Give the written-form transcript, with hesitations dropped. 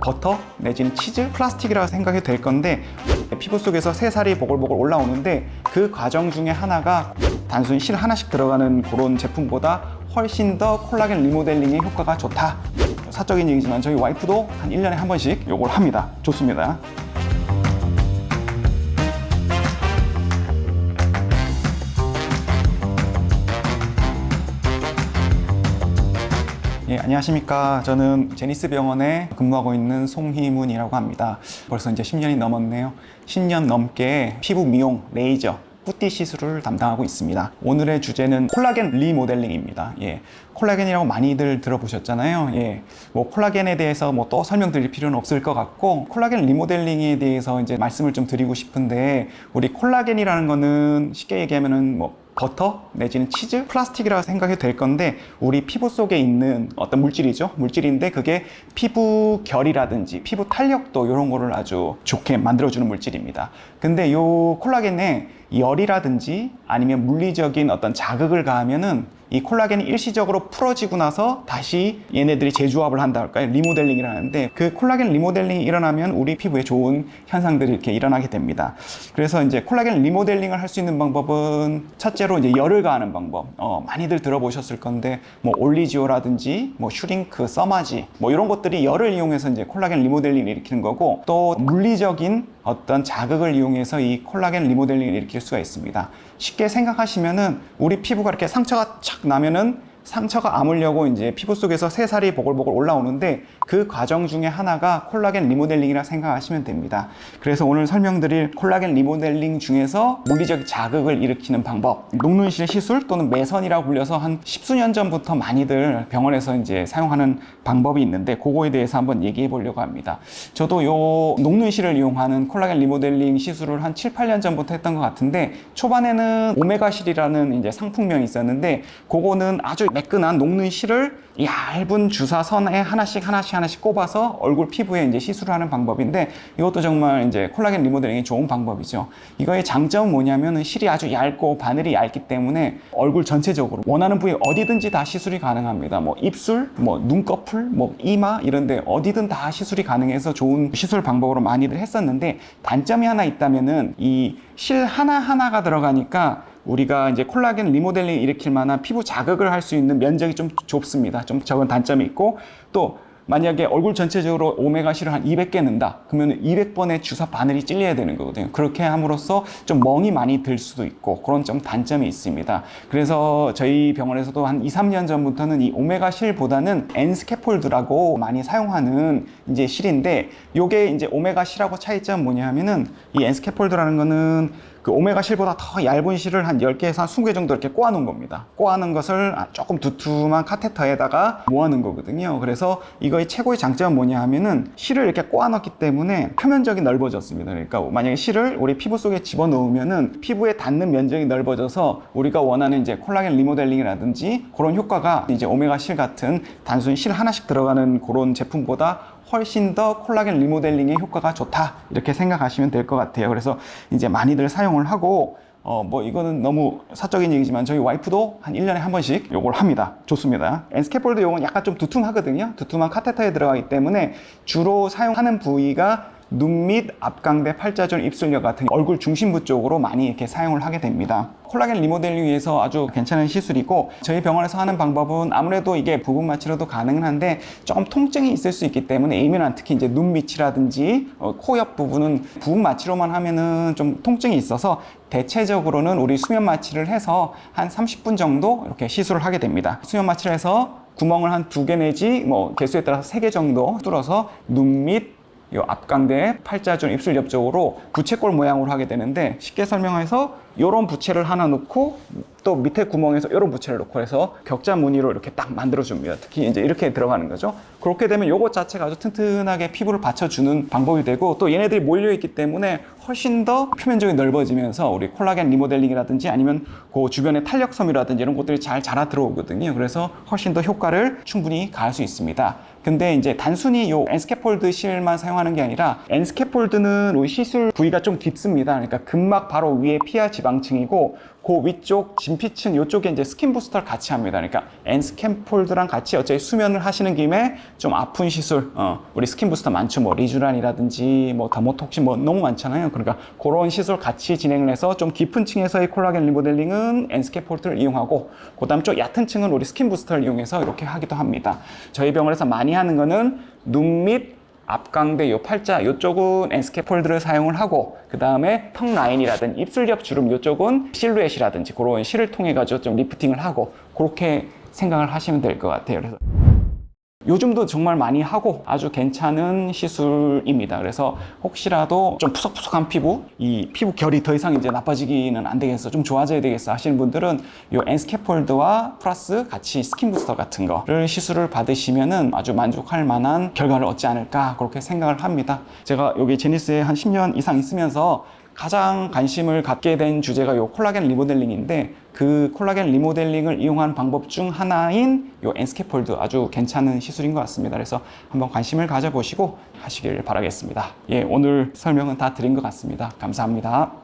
버터 내지는 치즈, 플라스틱이라고 생각해도 될 건데 피부 속에서 새살이 보글보글 올라오는데 그 과정 중에 하나가 단순히 실 하나씩 들어가는 그런 제품보다 훨씬 더 콜라겐 리모델링에 효과가 좋다. 사적인 얘기지만 저희 와이프도 한 1년에 한 번씩 요걸 합니다. 좋습니다. 예, 안녕하십니까. 저는 제니스 병원에 근무하고 있는 송희문이라고 합니다. 벌써 이제 10년이 넘었네요. 10년 넘게 피부 미용, 레이저, 뿌띠 시술을 담당하고 있습니다. 오늘의 주제는 콜라겐 리모델링입니다. 예, 콜라겐이라고 많이들 들어보셨잖아요. 예, 뭐 콜라겐에 대해서 뭐 또 설명드릴 필요는 없을 것 같고, 콜라겐 리모델링에 대해서 이제 말씀을 좀 드리고 싶은데, 우리 콜라겐이라는 거는 쉽게 얘기하면은 뭐 버터 내지는 치즈, 플라스틱이라고 생각해도 될 건데 우리 피부 속에 있는 어떤 물질이죠. 물질인데 그게 피부 결이라든지 피부 탄력도 이런 거를 아주 좋게 만들어주는 물질입니다. 근데 요 콜라겐에 열이라든지 아니면 물리적인 어떤 자극을 가하면은 이 콜라겐이 일시적으로 풀어지고 나서 다시 얘네들이 재조합을 한다 할까요? 리모델링을 하는데 그 콜라겐 리모델링이 일어나면 우리 피부에 좋은 현상들이 이렇게 일어나게 됩니다. 그래서 이제 콜라겐 리모델링을 할 수 있는 방법은 첫째로 이제 열을 가하는 방법. 많이들 들어보셨을 건데 뭐 올리지오라든지 뭐 슈링크, 써마지 뭐 이런 것들이 열을 이용해서 이제 콜라겐 리모델링을 일으키는 거고, 또 물리적인 어떤 자극을 이용해서 이 콜라겐 리모델링을 일으킬 수가 있습니다. 쉽게 생각하시면은 우리 피부가 이렇게 상처가 착 나면은 상처가 아물려고 이제 피부 속에서 새살이 보글보글 올라오는데 그 과정 중에 하나가 콜라겐 리모델링이라 생각하시면 됩니다. 그래서 오늘 설명드릴 콜라겐 리모델링 중에서 물리적 자극을 일으키는 방법, 녹눈실 시술 또는 매선이라고 불려서 한 십수년 전부터 많이들 병원에서 이제 사용하는 방법이 있는데 그거에 대해서 한번 얘기해 보려고 합니다. 저도 요 녹눈실을 이용하는 콜라겐 리모델링 시술을 한 7, 8년 전부터 했던 것 같은데, 초반에는 오메가실이라는 이제 상품명이 있었는데 그거는 아주 매끈한 녹는 실을 얇은 주사선에 하나씩 꼽아서 얼굴 피부에 이제 시술을 하는 방법인데, 이것도 정말 이제 콜라겐 리모델링이 좋은 방법이죠. 이거의 장점은 뭐냐면 실이 아주 얇고 바늘이 얇기 때문에 얼굴 전체적으로 원하는 부위 어디든지 다 시술이 가능합니다. 뭐 입술, 뭐 눈꺼풀, 뭐 이마 이런데 어디든 다 시술이 가능해서 좋은 시술 방법으로 많이들 했었는데, 단점이 하나 있다면은 이 실 하나하나가 들어가니까 우리가 이제 콜라겐 리모델링 일으킬 만한 피부 자극을 할 수 있는 면적이 좀 좁습니다. 좀 적은 단점이 있고, 또 만약에 얼굴 전체적으로 오메가3를 한 200개 넣는다 그러면 200번의 주사 바늘이 찔려야 되는 거거든요. 그렇게 함으로써 좀 멍이 많이 들 수도 있고 그런 좀 단점이 있습니다. 그래서 저희 병원에서도 한 2, 3년 전부터는 이 오메가 실보다는 엔스캐폴드라고 많이 사용하는 이제 실인데, 요게 이제 오메가 실하고 차이점은 뭐냐면은 이 엔스캐폴드라는 거는 그 오메가 실보다 더 얇은 실을 한 10개에서 한 20개 정도 이렇게 꼬아놓은 겁니다. 꼬아놓은 것을 조금 두툼한 카테터에다가 모아놓은 거거든요. 그래서 이거의 최고의 장점은 뭐냐 하면은 실을 이렇게 꼬아넣기 때문에 표면적이 넓어졌습니다. 그러니까 만약에 실을 우리 피부 속에 집어넣으면은 피부에 닿는 면적이 넓어져서 우리가 원하는 이제 콜라겐 리모델링이라든지 그런 효과가 이제 오메가 실 같은 단순히 실 하나씩 들어가는 그런 제품보다 훨씬 더 콜라겐 리모델링의 효과가 좋다, 이렇게 생각하시면 될 것 같아요. 그래서 이제 많이들 사용을 하고, 뭐 이거는 너무 사적인 얘기지만 저희 와이프도 한 1년에 한 번씩 요걸 합니다. 좋습니다. 엔스캐폴드 요건 약간 좀 두툼하거든요. 두툼한 카테터에 들어가기 때문에 주로 사용하는 부위가 눈 밑, 앞광대, 팔자존, 입술력 같은 얼굴 중심부 쪽으로 많이 이렇게 사용을 하게 됩니다. 콜라겐 리모델링 위해서 아주 괜찮은 시술이고, 저희 병원에서 하는 방법은 아무래도 이게 부분 마취로도 가능은 한데 조금 통증이 있을 수 있기 때문에 예민한, 특히 이제 눈 밑이라든지 코 옆 부분은 부분 마취로만 하면은 좀 통증이 있어서 대체적으로는 우리 수면 마취를 해서 한 30분 정도 이렇게 시술을 하게 됩니다. 수면 마취를 해서 구멍을 한 2개 내지 뭐 개수에 따라서 3개 정도 뚫어서 눈 밑, 이 앞광대, 팔자존, 입술 옆쪽으로 부채꼴 모양으로 하게 되는데, 쉽게 설명해서 이런 부채를 하나 놓고 또 밑에 구멍에서 이런 부채를 놓고 해서 격자 무늬로 이렇게 딱 만들어줍니다. 특히 이제 이렇게 들어가는 거죠. 그렇게 되면 요것 자체가 아주 튼튼하게 피부를 받쳐주는 방법이 되고, 또 얘네들이 몰려있기 때문에 훨씬 더 표면적이 넓어지면서 우리 콜라겐 리모델링이라든지 아니면 그 주변의 탄력섬이라든지 이런 것들이 잘 자라 들어오거든요. 그래서 훨씬 더 효과를 충분히 가할 수 있습니다. 근데 이제 단순히 요 엔스캐폴드 실만 사용하는 게 아니라, 엔스캐폴드는 우리 시술 부위가 좀 깊습니다. 그러니까 근막 바로 위에 피하 지방 지방층이고 그 위쪽 진피층 이쪽에 이제 스킨 부스터를 같이 합니다. 그러니까 엔스캠폴드랑 같이 어차피 수면을 하시는 김에 좀 아픈 시술, 우리 스킨 부스터 많죠. 뭐 리쥬란이라든지 뭐 더모톡신 뭐 너무 많잖아요. 그러니까 그런 시술 같이 진행을 해서 좀 깊은 층에서의 콜라겐 리모델링은 엔스캠폴드를 이용하고 그다음 쪽 얕은 층은 우리 스킨 부스터를 이용해서 이렇게 하기도 합니다. 저희 병원에서 많이 하는 거는 눈 밑 앞광대 요 팔자 요쪽은 엔스캐폴드를 사용을 하고 그 다음에 턱 라인이라든지 입술 옆 주름 요쪽은 실루엣이라든지 그런 실을 통해 가지고 좀 리프팅을 하고 그렇게 생각을 하시면 될 것 같아요. 그래서 요즘도 정말 많이 하고 아주 괜찮은 시술입니다. 그래서 혹시라도 좀 푸석푸석한 피부, 이 피부 결이 더 이상 이제 나빠지기는 안 되겠어, 좀 좋아져야 되겠어 하시는 분들은 요 엔스캐폴드와 플러스 같이 스킨 부스터 같은 거를 시술을 받으시면은 아주 만족할 만한 결과를 얻지 않을까 그렇게 생각을 합니다. 제가 여기 제니스에 한 10년 이상 있으면서 가장 관심을 갖게 된 주제가 요 콜라겐 리모델링인데 그 콜라겐 리모델링을 이용한 방법 중 하나인 요 엔스캐폴드 아주 괜찮은 시술인 것 같습니다. 그래서 한번 관심을 가져보시고 하시길 바라겠습니다. 예, 오늘 설명은 다 드린 것 같습니다. 감사합니다.